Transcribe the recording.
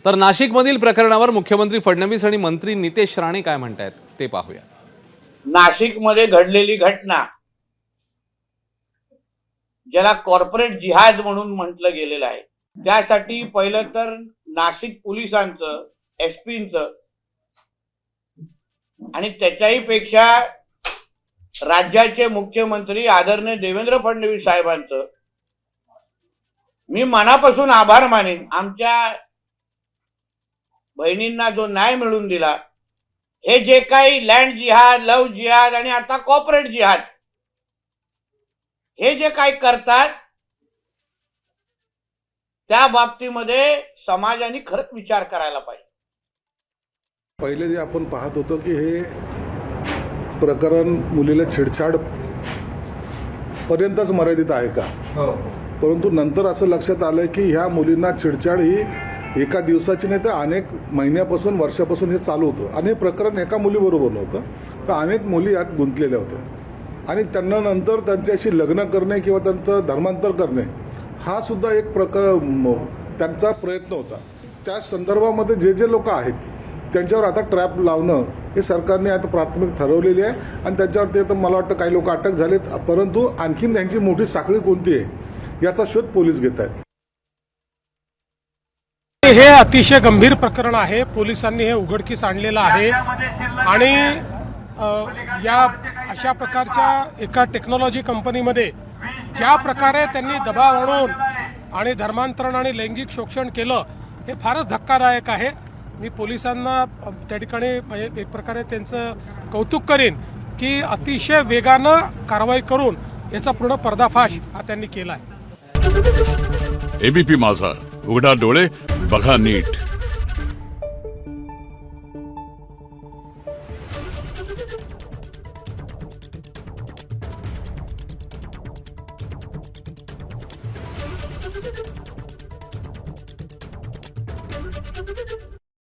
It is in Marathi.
तर नाशिकमधील प्रकरणावर मुख्यमंत्री फडणवीस आणि मंत्री नितेश राणे काय म्हणतायत ते पाहूया। नाशिकमध्ये घडलेली घटना ज्याला कॉर्पोरेट जिहाद म्हणून म्हटलं गेलेलं आहे, त्यासाठी पहिलं तर नाशिक पोलिसांचं, एसपींचं आणि त्याच्याही पेक्षा राज्याचे मुख्यमंत्री आदरणीय देवेंद्र फडणवीस साहेबांचं मी मनापासून आभार मानेन। आमच्या बहिणींना जो न्याय मिळवून दिला, हे जे काही लँड जिहाद, लव्ह जिहाद आणि आता कॉर्पोरेट जिहाद हे जे काही करतात, त्या बाबतीमध्ये समाजाने खरंच विचार करायला पाहिजे। पहिले जे आपण पाहत होतो की हे प्रकरण मुलीला छेडछाड पर्यंतच मर्यादित आहे का, परंतु नंतर असं लक्षात आलं की ह्या मुलींना छेडछाड ही एका दिवसाची नाही तर अनेक महिन्यापासून, वर्षापासून हे चालू होतं आणि हे प्रकरण एका मुलीबरोबर नव्हतं, तर अनेक मुली यात गुंतलेल्या होत्या आणि त्यांना नंतर त्यांच्याशी लग्न करणे किंवा त्यांचं धर्मांतर करणे हा सुद्धा एक त्यांचा प्रयत्न होता। त्या संदर्भामध्ये जे जे लोक आहेत त्यांच्यावर आता ट्रॅप लावणं हे सरकारने आता प्राथमिक ठरवलेली आहे आणि त्यांच्यावर ते तर मला वाटतं काही लोक अटक झालेत, परंतु आणखीन त्यांची मोठी साखळी कोणती आहे याचा शोध पोलीस घेत आहेत। हे अतिशय गंभीर प्रकरण आहे, पोलिसांनी हे उघडकीस आणलेलं आहे आणि या अशा प्रकारच्या एका टेक्नॉलॉजी कंपनीमध्ये ज्या प्रकारे त्यांनी दबाव आणून आणि धर्मांतरण आणि लैंगिक शोषण केलं हे फारच धक्कादायक आहे। मी पोलिसांना त्या ठिकाणी एक प्रकारे त्यांचं कौतुक करेन की अतिशय वेगानं कारवाई करून याचा पूर्ण पर्दाफाश हा त्यांनी केला आहे। एबीपी माझा, उघडा डोळे बघा नीट।